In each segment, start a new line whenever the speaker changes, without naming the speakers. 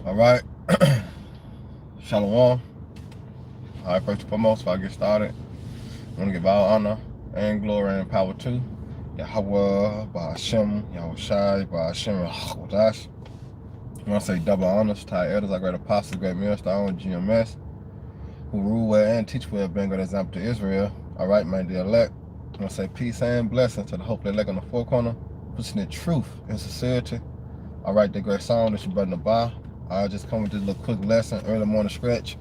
All right. Shalom. All right, first and foremost, before I get started, I want to give all honor and glory and power to Yahweh, Ba'ashem, Yahushai, Ba'ashem, Yahudash. I want to say double honors to our elders, our great apostles, great millstone, GMS, who rule well and teach well, being an example to Israel. All right, man, the elect. I want to say peace and blessings to the hopefully elect on the four corner, pushing the truth and sincerity. All right, the great song that you brother Nabah. I just come with this little quick lesson, early morning stretch.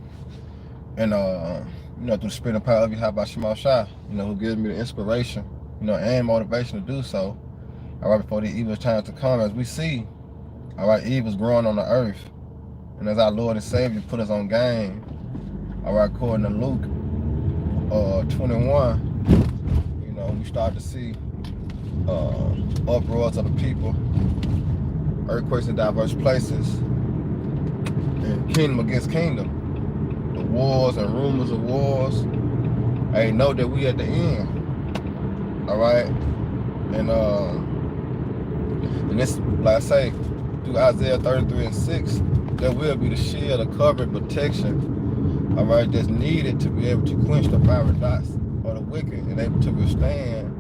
And, through the spirit and power of Yahweh Shema Shai, who gives me the inspiration, and motivation to do so. All right, before the evil times to come, as we see, all right, evil's growing on the earth. And as our Lord and Savior put us on game, all right, according to Luke 21, we start to see uproars of the people, earthquakes in diverse places, and kingdom against kingdom. The wars and rumors of wars. Hey, know that we at the end. All right, and this, like I say, through Isaiah 33:6, there will be the shield, the cover, protection. All right, that's needed to be able to quench the fiery dots of the wicked and able to withstand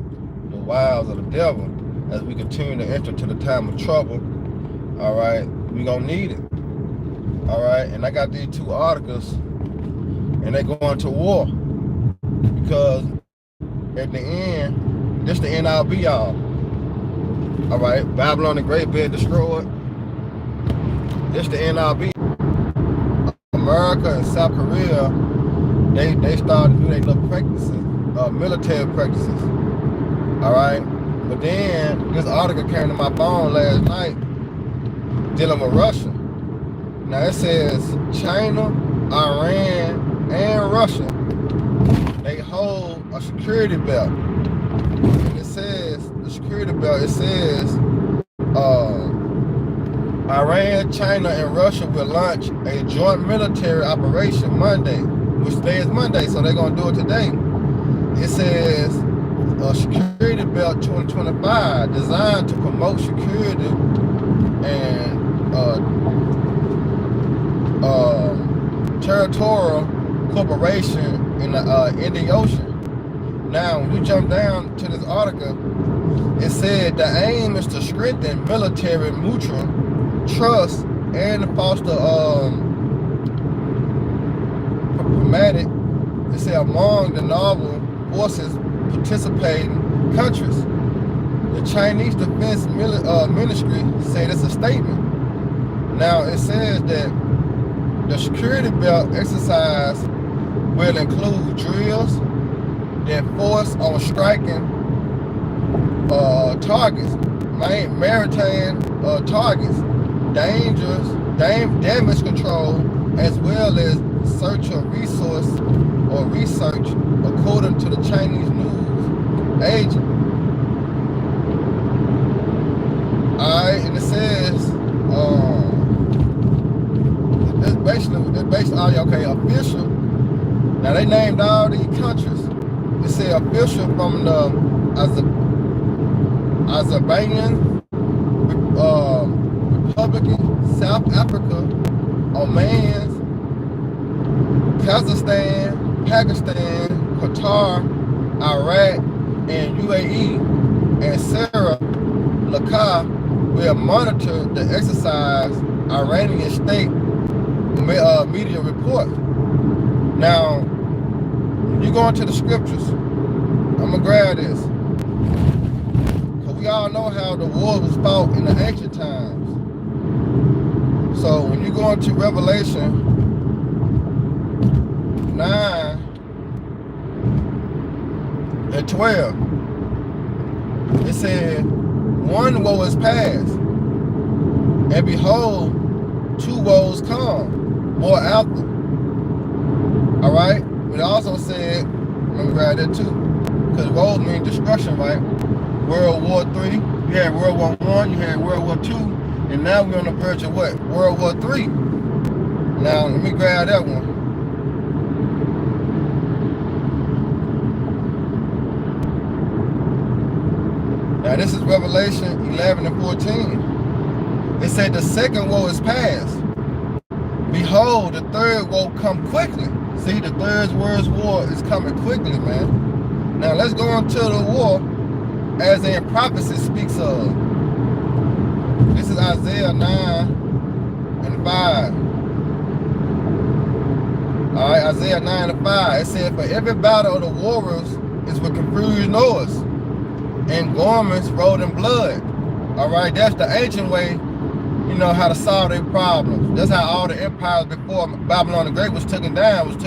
the wiles of the devil as we continue to enter to the time of trouble. All right, we gonna need it. All right, and I got these two articles, and they going to war because at the end, this the end all be all. All right, Babylon the Great being destroyed. This the end all be. America and South Korea, they started to do their little practices, military practices. All right, but then this article came to my phone last night dealing with Russia. Now it says China, Iran, and Russia, they hold a security belt. And it says, the security belt, it says Iran, China, and Russia will launch a joint military operation Monday, which today is Monday, so they're going to do it today. It says Security Belt 2025, designed to promote security and territorial cooperation in the Indian Ocean. Now, when you jump down to this article, it said the aim is to strengthen military mutual trust and to foster pragmatic, it said, among the naval forces participating countries. The Chinese Defense Ministry said it's a statement. Now, it says that the security belt exercise will include drills that force on striking targets, maritime targets, damage control, as well as search of resource or research, according to the Chinese news agent. Alright, and it says, that's basically, okay, official. Now they named all these countries. It said official from the Azerbaijan, Republican, South Africa, Oman, Kazakhstan, Pakistan, Qatar, Iraq, and UAE, and Sarah Lakar will monitor the exercise, Iranian state media report. Now, you go into the scriptures. I'm gonna grab this, cause we all know how the war was fought in the ancient times. So when you go into Revelation 9 and 12, it said, one woe is past, and behold, two woes come, more after. All right? It also said, let me grab that too, because woes mean destruction, right? World War III, you had World War I, you had World War II, and now we're on the verge of what? World War III. Now, let me grab that one. Now, this is Revelation 11 and 14. It said the second woe is past. behold, the third woe come quickly. See, the third world's war is coming quickly, man. Now let's go into the war as in prophecy speaks of. This is Isaiah 9:5. All right, Isaiah 9:5. It said, for every battle of the warriors is with confused noise and garments rolled in blood. All right, that's the ancient way, you know, how to solve their problems. That's how all the empires before Babylon the Great was taken down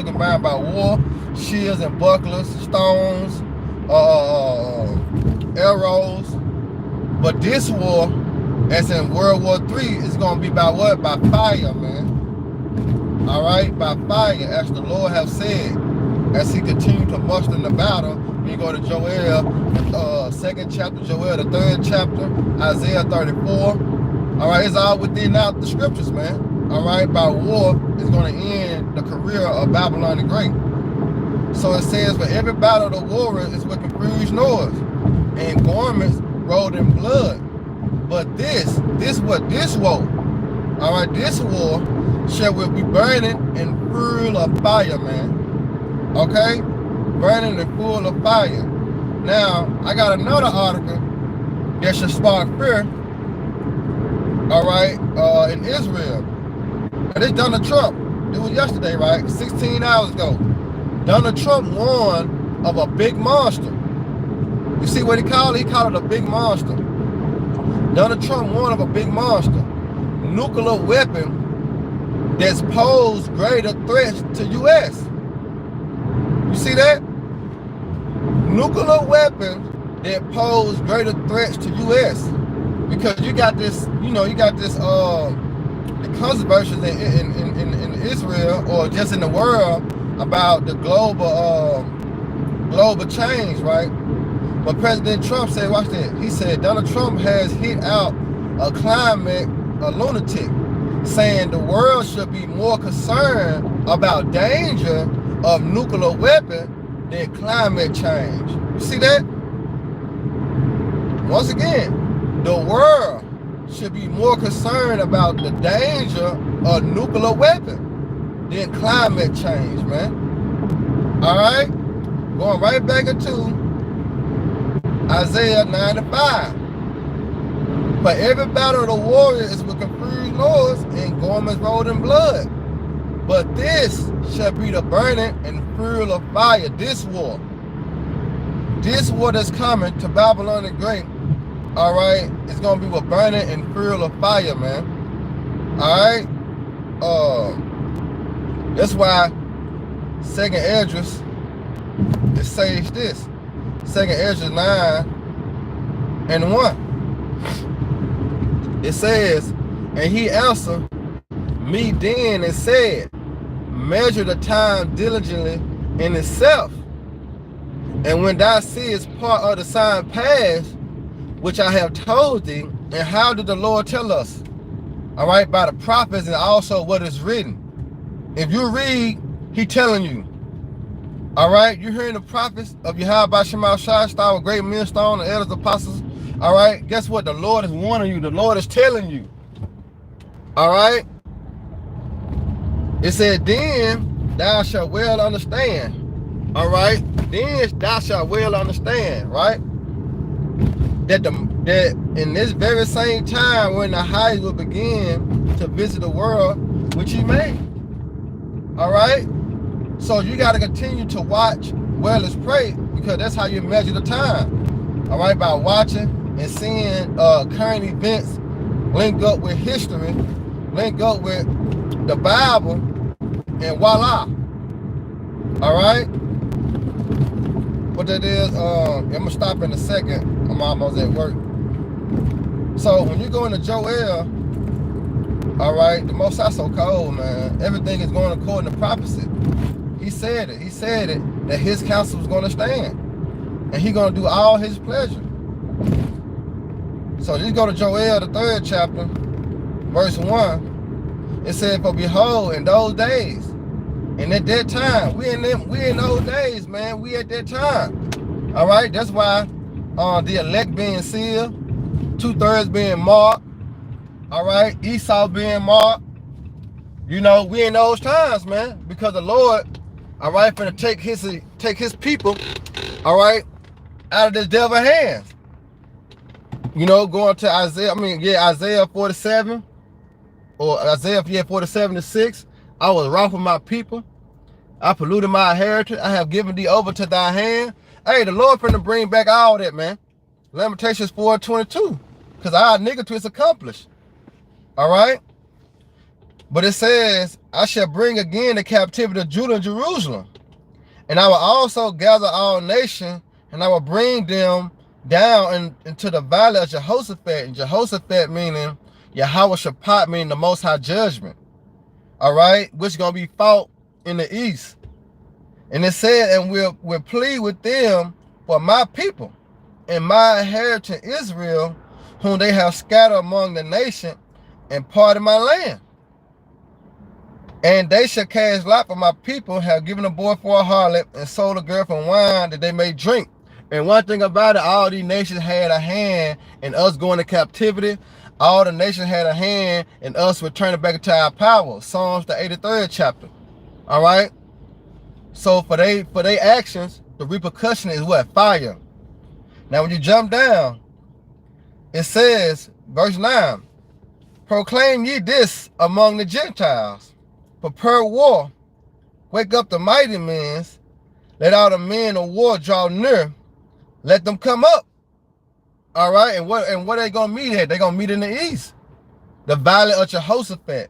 by war, shields and bucklers, stones, arrows. But this war, as in World War III, is going to be by what? By fire, man. All right, by fire, as the Lord have said, as he continued to muster in the battle. When you go to Joel, 2nd chapter, Joel, the 3rd chapter, Isaiah 34. All right, it's all within out the scriptures, man. All right, by war is going to end the career of Babylon the Great. So it says, for every battle of the warrior is with confused noise and garments rolled in blood. But this woe, all right, this war shall be burning and full of fire, man. Okay? Burning and full of fire. Now, I got another article that should spark fear, all right, in Israel. Now, this Donald Trump, it was yesterday, right? 16 hours ago. Donald Trump warned of a big monster. You see what he called it? He called it a big monster. Donald Trump warned of a big monster. Nuclear weapon that's posed greater threats to U.S. You see that? Nuclear weapons that pose greater threats to U.S. Because you got this, you know, the controversies in Israel or just in the world about the global change, right? But President Trump said, watch that. He said Donald Trump has hit out a lunatic, saying the world should be more concerned about danger of nuclear weapon than climate change. You see that? Once again, the world should be more concerned about the danger of nuclear weapon than climate change, man. All right? Going right back into Isaiah 9:5. For every battle of the warrior is with confused noise and garments rolled in blood. But this shall be the burning and fuel of fire. This war that's coming to Babylon the Great, all right, it's going to be with burning and fuel of fire, man. All right? That's why 2nd Esdras, it says this. 2nd Esdras 9:1. It says, and he answered me then and said, measure the time diligently in itself. And when thou seest part of the sign pass, which I have told thee, and how did the Lord tell us? All right, by the prophets and also what is written. If you read, he telling you. All right, you're hearing the prophets of Yahweh Shema Shai, star with great millstone, the elders, apostles. All right, guess what? The Lord is warning you. The Lord is telling you. All right. It said, then thou shalt well understand. All right. Then thou shalt well understand, right? That in this very same time when the highest will begin to visit the world which he made. All right. So you got to continue to watch well as pray, because that's how you measure the time. All right, by watching and seeing current events link up with history, link up with the Bible, and voila. All right. What that is, I'm gonna stop in a second. I'm almost at work. So when you go into Joel, all right, the Most High so cold, man. Everything is going according to prophecy. He said it. He said it that his counsel was going to stand, and he going to do all his pleasure. So just go to Joel, the 3rd chapter, verse 1. It said, for behold, in those days, and at that time, we in those days, man. We at that time. All right. That's why the elect being sealed, 2/3 being marked. All right. Esau being marked. You know, we in those times, man, because the Lord, all right, finna take his people, all right, out of this devil's hands. You know, going to Isaiah 47, or Isaiah 47:6. I was wroth with my people. I polluted my heritage. I have given thee over to thy hand. Hey, the Lord finna bring back all that, man. Lamentations 4:22. Because our iniquity is accomplished. All right? But it says, I shall bring again the captivity of Judah and Jerusalem. And I will also gather all nations, and I will bring them down into the valley of Jehoshaphat. And Jehoshaphat meaning Yahweh Shaphat, meaning the Most High judgment. All right? Which is going to be fought in the east. And it said, and we'll plead with them for my people and my inheritance Israel, whom they have scattered among the nation and parted my land. And they shall cast lot for my people, have given a boy for a harlot, and sold a girl for wine that they may drink. And one thing about it, all these nations had a hand in us going to captivity. All the nations had a hand in us returning back into our power. Psalms the 83rd chapter. All right. So for they actions, the repercussion is what? Fire. Now when you jump down, it says, verse 9, proclaim ye this among the Gentiles. Prepare war, wake up the mighty men, let all the men of war draw near, let them come up. All right, and what they gonna meet at? They gonna meet in the east, the valley of Jehoshaphat.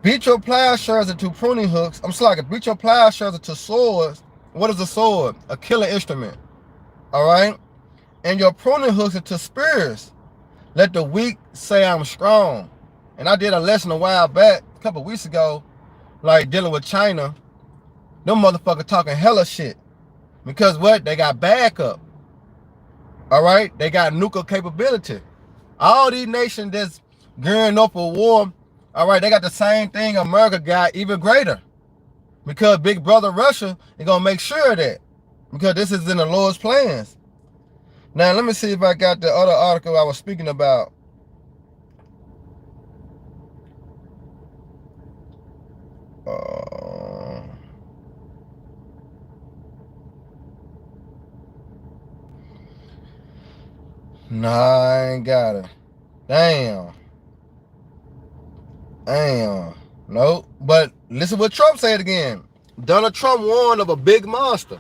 Beat your plowshares into pruning hooks. Beat your plowshares into swords. What is a sword? A killing instrument. All right, and your pruning hooks into spears. Let the weak say I'm strong. And I did a lesson a while back, a couple of weeks ago, like dealing with China. Them motherfuckers talking hella shit. Because what? They got backup. All right? They got nuclear capability. All these nations that's gearing up for war, all right, they got the same thing America got, even greater. Because big brother Russia is going to make sure of that. Because this is in the Lord's plans. Now, let me see if I got the other article I was speaking about. Nah, I ain't got it. Damn. Nope. But listen what Trump said again. Donald Trump warned of a big monster.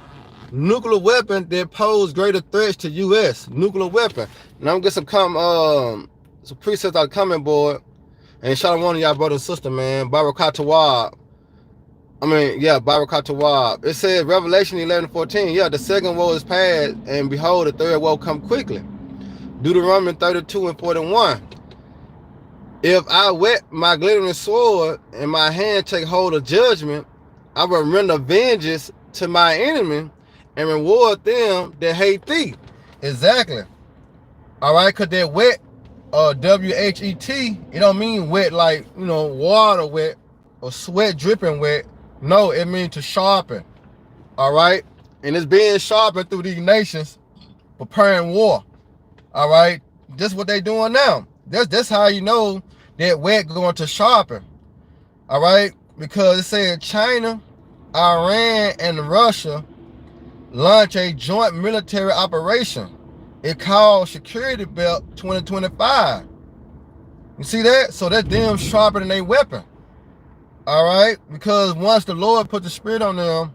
Nuclear weapon that pose greater threats to U.S. Nuclear weapon. Now I'm gonna get some presets on the comment board. And shout out one of y'all brother and sister, man. Baruch Tawab. Baruch Tawab. It said Revelation 11:14. Yeah, the second woe is past, and behold, the third woe come quickly. Deuteronomy 32:41. If I wet my glittering sword and my hand take hold of judgment, I will render vengeance to my enemy and reward them that hate thee. Exactly. All right, because that wet, W-H-E-T, it don't mean wet like, water wet or sweat dripping wet. No, it means to sharpen. All right, and it's being sharpened through these nations preparing war. All right, this is what they doing now. That's how you know that wet going to sharpen. All right, because it said China, Iran, and Russia launch a joint military operation. It called Security Belt 2025. You see that? So that's them sharpening their weapon. All right, because once the Lord put the spirit on them,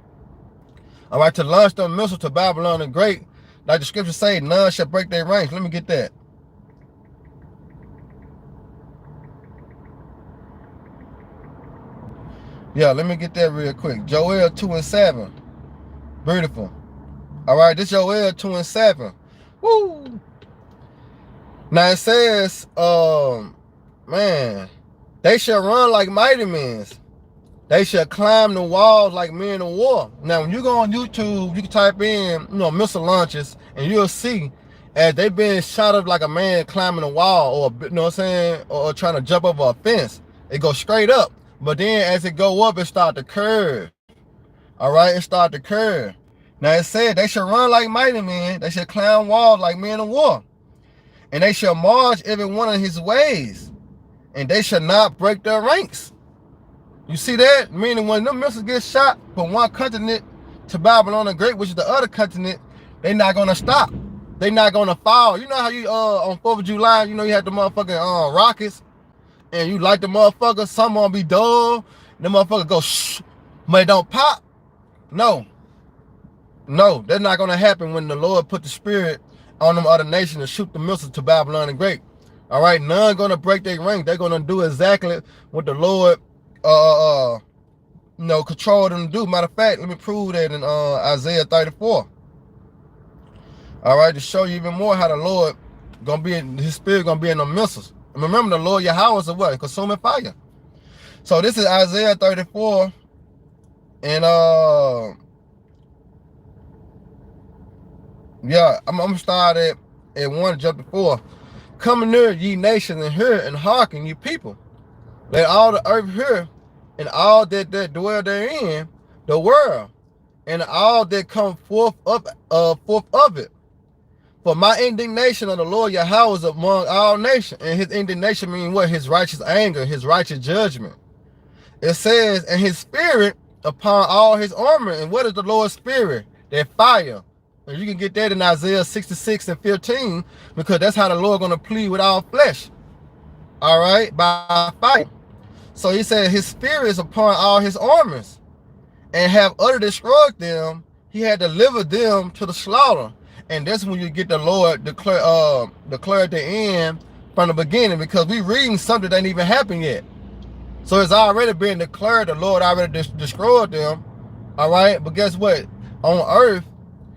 all right, to launch them missiles to Babylon the Great, like the scriptures say, none shall break their ranks. Let me get that. Yeah, let me get that real quick. Joel 2:7. Beautiful. All right, this Joel 2:7. Woo! Now it says, they shall run like mighty men. They shall climb the walls like men of war. Now, when you go on YouTube, you can type in, missile launches, and you'll see as they being shot up like a man climbing a wall, or you know what I'm saying, or trying to jump over a fence. It goes straight up, but then as it go up, it start to curve. All right, it start to curve. Now it said they shall run like mighty men. They shall climb walls like men of war, and they shall march every one of his ways, and they shall not break their ranks. You see that? Meaning when them missiles get shot from one continent to Babylon the Great, which is the other continent, they're not gonna stop. They're not gonna fall. You know how you on 4th of July, you know you had the motherfucking rockets, and you light the motherfucker, some gonna be dull, and the motherfucker go shh, but it don't pop. No, that's not gonna happen when the Lord put the spirit on them other nations to shoot the missiles to Babylon the Great. All right, none gonna break their ring. They're gonna do exactly what the Lord control them to do. Matter of fact, let me prove that in Isaiah 34. All right, to show you even more how the Lord gonna be in his spirit gonna be in the missiles. And remember, the Lord Yahweh is a what? Consuming fire. So this is Isaiah 34, and I'm gonna start at 1 jump to 4. Come near, ye nations, and hear and hearken, ye people. Let all the earth hear, and all that dwell therein, the world, and all that come forth of it. For my indignation of the Lord Yahweh is among all nations, and his indignation means what? His righteous anger, his righteous judgment. It says, and his spirit upon all his armor. And what is the Lord's spirit? That fire. And you can get that in Isaiah 66 and 15, because that's how the Lord going to plead with all flesh. All right, by fire. So he said his spirit is upon all his armors, and have utterly destroyed them. He had delivered them to the slaughter. And that's when you get the Lord declare at the end from the beginning, because we reading something that ain't even happened yet. So it's already been declared. The Lord already destroyed them. All right, but guess what? On earth,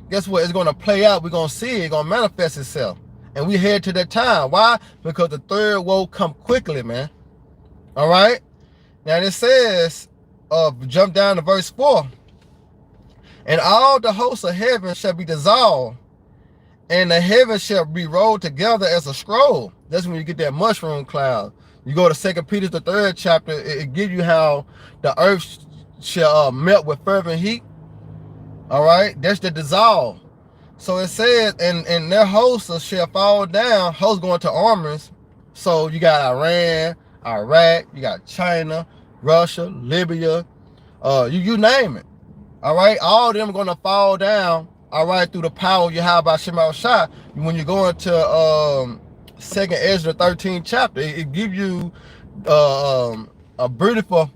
guess what? It's going to play out. We're going to see it. It's going to manifest itself. And we head to that time. Why? Because the third woe come quickly, man. All right. Now it says, jump down to verse 4. And all the hosts of heaven shall be dissolved, and the heavens shall be rolled together as a scroll. That's when you get that mushroom cloud. You go to 2 Peter, the 3rd chapter, it gives you how the earth shall melt with fervent heat. All right, that's the dissolve. So it says, and their hosts shall fall down, hosts going to armies. So you got Iran, Iraq, you got China, Russia, Libya, you name it. All right, all of them are going to fall down. All right, through the power of Yahweh Shema Shah. When you go into 2nd Ezra 13th chapter, it gives you a beautiful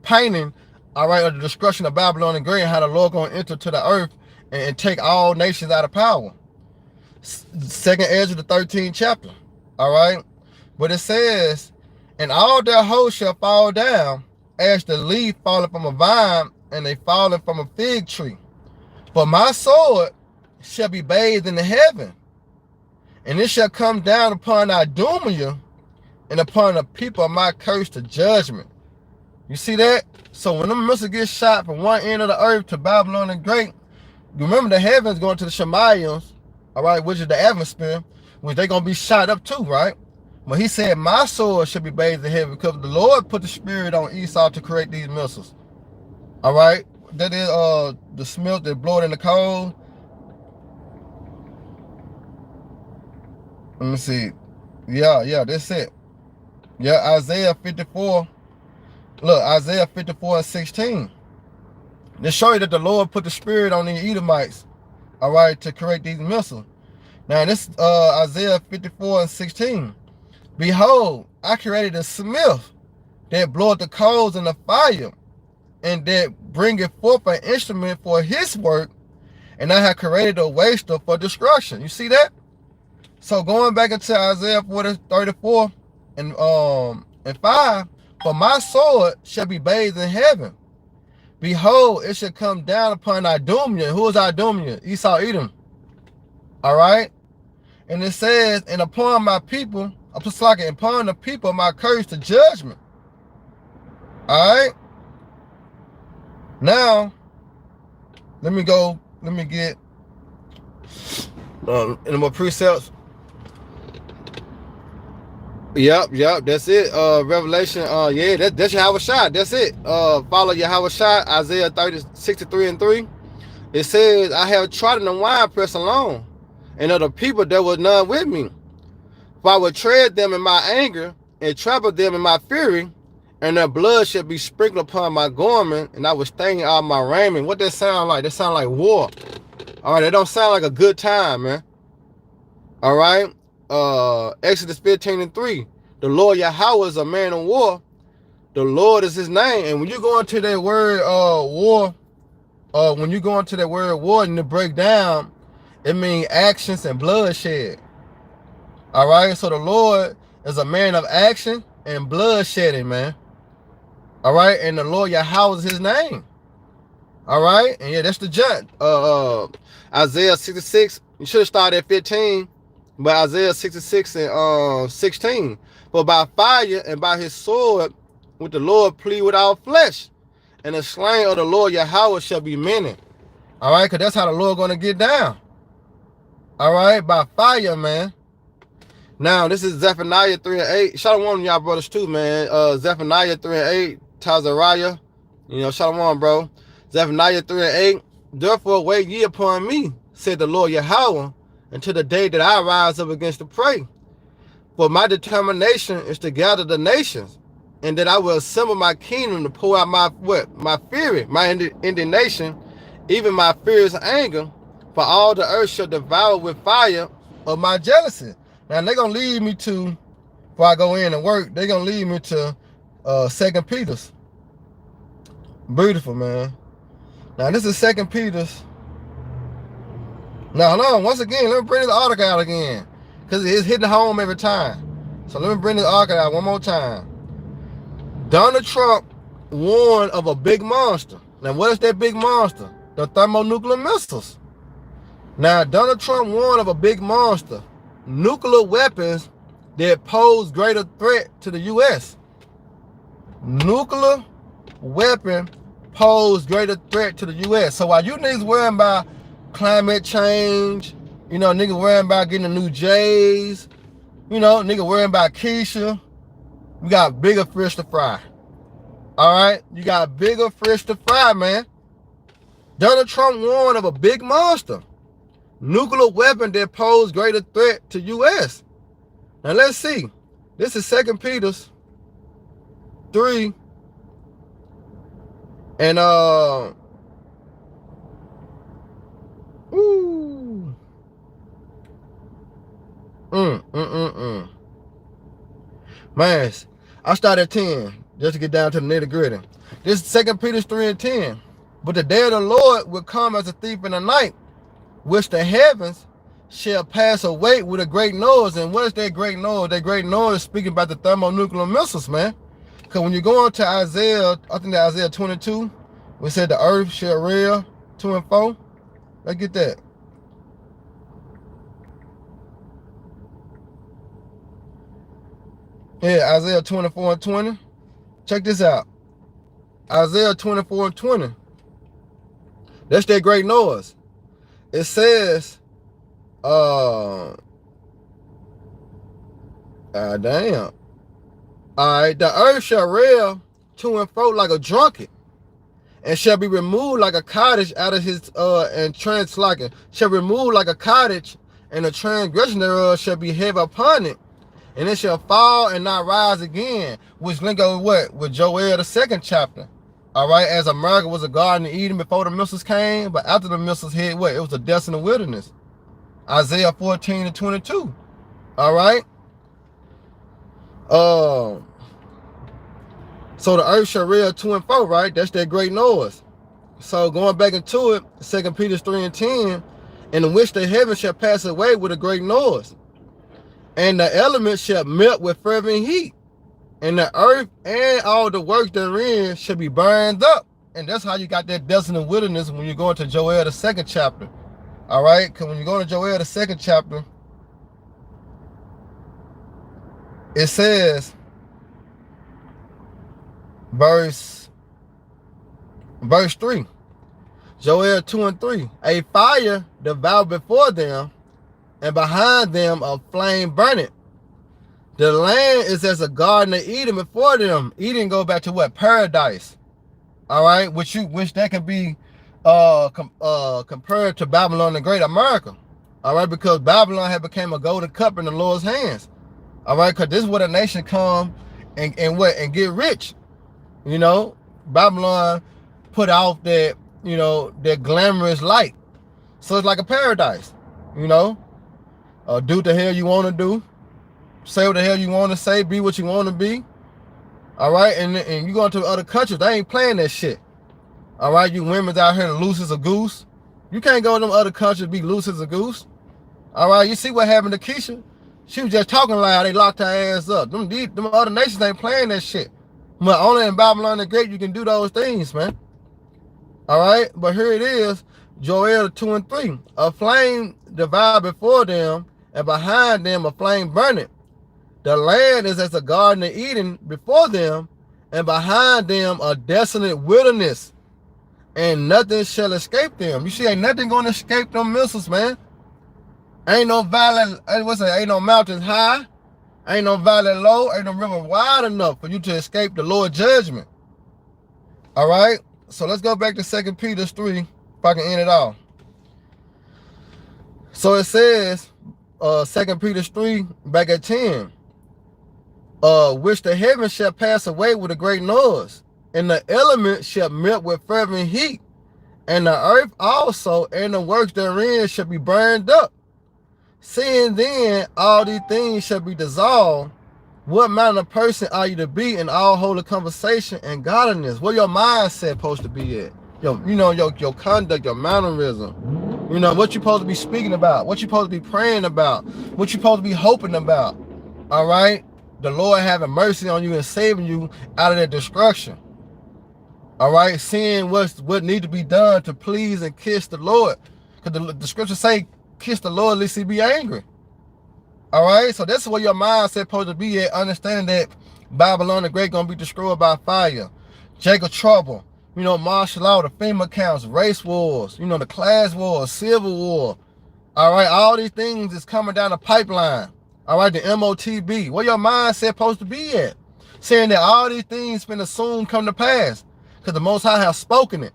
painting, all right, of the destruction of Babylon and Great, and how the Lord going to enter to the earth and take all nations out of power. 2nd Ezra the 13th chapter, all right. But it says, and all their hosts shall fall down as the leaf falling from a vine, and they falling from a fig tree. For my sword shall be bathed in the heaven, and it shall come down upon Idumea and upon the people of my curse to judgment. You see that? So when the missiles get shot from one end of the earth to Babylon the Great, remember the heavens going to the Shemayim, all right, which is the atmosphere, which they're going to be shot up too, right? But he said, my sword should be bathed in heaven, because the Lord put the spirit on Esau to create these missiles. All right? That is the smelt that blow it in the cold. Let me see. Yeah, that's it. Yeah, Isaiah 54. Look, Isaiah 54 and 16. They show you that the Lord put the spirit on the Edomites, all right, to create these missiles. Now, this Isaiah 54 and 16. Behold, I created a smith that bloweth the coals in the fire, and that bringeth forth an instrument for his work, and I have created a waster for destruction. You see that? So going back into Isaiah 34 and 5, for my sword shall be bathed in heaven. Behold, it shall come down upon Idumea. Who is Idumea? Esau, Edom. All right? And it says, and upon my people, upon the people of my curse to judgment. All right? Now, let me get in my precepts. Yep, that's it. Revelation, that's Yahweh Shai. That's it. Follow Yahweh Shai, Isaiah 63 and 3. It says, I have trodden the winepress alone, and of the people there was none with me. For I would tread them in my anger, and trample them in my fury, and their blood shall be sprinkled upon my garment, and I will stain all my raiment. What that sound like? That sound like war. All right, that don't sound like a good time, man. All right. Exodus 15:3. The Lord Yahweh is a man of war. The Lord is his name. And when you go into that word war, when you go into that word war and to break down, it means actions and bloodshed. All right. So the Lord is a man of action and bloodshedding, man. All right. And the Lord Yahweh is his name. All right. And yeah, that's the judge. Isaiah 66. You should have started at 15. But Isaiah 66 and 16. But by fire and by his sword with the Lord plead with our flesh. And the slain of the Lord Yahweh shall be many. All right, because that's how the Lord going to get down. All right, by fire, man. Now, this is Zephaniah 3:8. Shalom to y'all brothers too, man. Zephaniah 3:8, Tazariah. Shalom, bro. Zephaniah 3:8. Therefore wait ye upon me, said the Lord Yahweh, until the day that I rise up against the prey. For my determination is to gather the nations, and that I will assemble my kingdom to pour out my fury, my indignation, even my fierce anger, for all the earth shall devour with fire of my jealousy. Now they're gonna lead me to, before I go in and work, they're gonna lead me to 2 Peter's. Beautiful, man. Now this is 2 Peter's. Now, hold on. Once again, let me bring this article out again, because it's hitting home every time. So let me bring this article out one more time. Donald Trump warned of a big monster. Now, what is that big monster? The thermonuclear missiles. Now, Donald Trump warned of a big monster, nuclear weapons that pose greater threat to the U.S. Nuclear weapon pose greater threat to the U.S. So while you niggas worrying about climate change, niggas worrying about getting the new J's, niggas worrying about Keisha, we got bigger fish to fry. All right? You got bigger fish to fry, man. Donald Trump warned of a big monster, nuclear weapon that pose greater threat to U.S. Now let's see. This is 2 Peter's 3 and Man, I start at 10 just to get down to the nitty gritty. This is 2 Peter 3:10. But the day of the Lord will come as a thief in the night, which the heavens shall pass away with a great noise. And what is that great noise? That great noise is speaking about the thermonuclear missiles, man. Because when you go on to Isaiah, I think that Isaiah 22, we said the earth shall reel 2 and 4. Let's get that. Yeah, Isaiah 24 and 20. Check this out. Isaiah 24 and 20. That's that great noise. It says, damn. All right, the earth shall rail to and fro like a drunkard, and shall be removed like a cottage out of his and shall remove like a cottage, and the transgression thereof shall be heavy upon it, and it shall fall and not rise again. Which link up with what? With Joel the 2nd chapter. All right, as America was a garden of Eden before the missiles came, but after the missiles hit, what? It was a death in the wilderness. Isaiah 14 and 22. All right. So the earth shall reel 2 and 4, right? That's that great noise. So going back into it, 2 Peter 3 and 10, in which the heavens shall pass away with a great noise, and the elements shall melt with fervent heat, and the earth and all the works therein shall be burned up. And that's how you got that death in the wilderness when you go into Joel the 2nd chapter. All right, because when you go to Joel the 2nd chapter, it says, verse 3, Joel 2 and 3, a fire devoured before them, and behind them a flame burning. The land is as a garden of Eden before them. Eden go back to what? Paradise. All right, which that can be compared to Babylon the Great, America. All right, because Babylon had became a golden cup in the Lord's hands. All right, because this is where the nation come and get rich. You know, Babylon put out that, you know, that glamorous light. So it's like a paradise, you know. Do what the hell you want to do. Say what the hell you want to say. Be what you want to be. All right? And you go into other countries, they ain't playing that shit. All right? You women's out here loose as a goose. You can't go to them other countries be loose as a goose. All right? You see what happened to Keisha? She was just talking loud. They locked her ass up. Them other nations ain't playing that shit. But only in Babylon the Great you can do those things, man. All right? But here it is. Joel 2 and 3. A flame divided before them, and behind them a flame burning. The land is as a garden of Eden before them, and behind them a desolate wilderness, and nothing shall escape them. You see, ain't nothing going to escape them missiles, man. Ain't no valley, ain't no mountains high, ain't no valley low, ain't no river wide enough for you to escape the Lord's judgment. All right? So let's go back to 2 Peter 3, if I can end it off. So it says, 2 Peter 3, back at 10, which the heavens shall pass away with a great noise, and the elements shall melt with fervent heat, and the earth also and the works therein shall be burned up. Seeing then all these things shall be dissolved, what manner of person are you to be in all holy conversation and godliness? Where your mindset supposed to be at? Your conduct, your mannerism. You know, what you supposed to be speaking about, what you supposed to be praying about, what you supposed to be hoping about. All right? The Lord having mercy on you and saving you out of that destruction. All right? Seeing what need to be done to please and kiss the Lord. Because the scriptures say, kiss the Lord lest he be angry. All right, so that's where your mindset supposed to be at, understanding that Babylon the Great gonna be destroyed by fire, Jacob trouble, you know, martial law, the FEMA counts, race wars, you know, the class wars, civil war. All right, all these things is coming down the pipeline. All right, the MOTB. Where your mindset supposed to be at, saying that all these things finna soon come to pass, because the Most High has spoken it.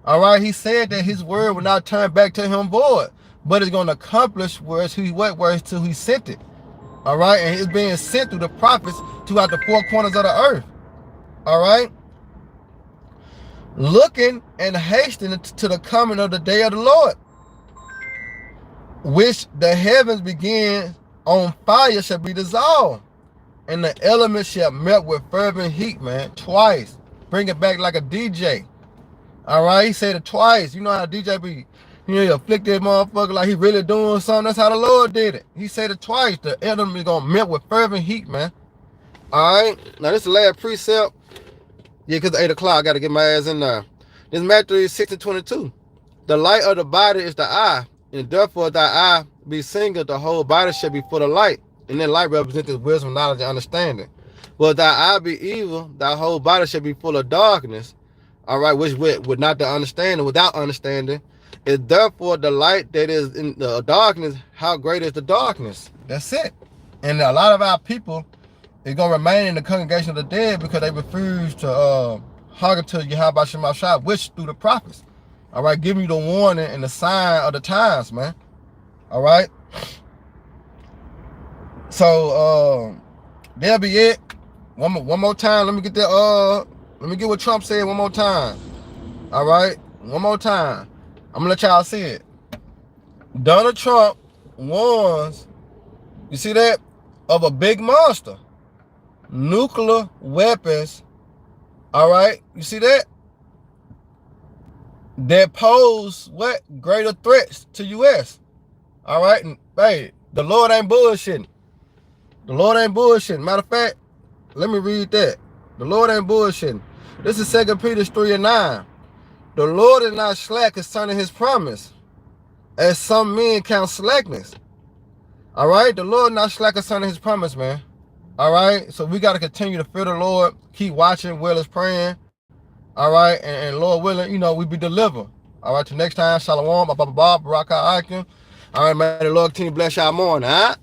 All right, he said that his word will not turn back to him void, but it's going to accomplish whereas till he sent it. All right, and it's being sent through the prophets throughout the four corners of the earth. All right, looking and hastening to the coming of the day of the Lord, which the heavens begin on fire shall be dissolved, and the elements shall melt with fervent heat, man. Twice. Bring it back like a DJ. All right, he said it twice. You know how DJ be, you know, you afflict that motherfucker like he really doing something. That's how the Lord did it. He said it twice. The enemy is going to melt with fervent heat, man. All right. Now, this is the last precept. Yeah, because it's 8 o'clock. I got to get my ass in there. This Matthew 6:22. The light of the body is the eye. And therefore, thy eye be single, the whole body shall be full of light. And then light represents this wisdom, knowledge, and understanding. But thy eye be evil, thy whole body shall be full of darkness. All right, which with not the understanding, without understanding, is therefore the light that is in the darkness, how great is the darkness? That's it. And a lot of our people is going to remain in the congregation of the dead because they refuse to hearken to Yahweh Shema Shah, which through the prophets. All right, giving you the warning and the sign of the times, man. All right. So that'll be it. One more time. Let me get that. Let me get what Trump said one more time. All right, one more time. I'm gonna let y'all see it. Donald Trump warns, you see that, of a big monster, nuclear weapons. All right, you see that? That pose what greater threats to U.S. All right, and hey, the Lord ain't bullshitting. The Lord ain't bullshitting. Matter of fact, let me read that. The Lord ain't bullshitting. This is 2 Peter 3 and 9. The Lord is not slack concerning his promise, as some men count slackness. All right? The Lord not slack concerning his promise, man. All right? So we got to continue to fear the Lord, keep watching, well as praying. All right? And Lord willing, you know, we be delivered. All right? Till next time, Shalom, Baraka Aiken. All right, man. The Lord continue to bless y'all more, all right?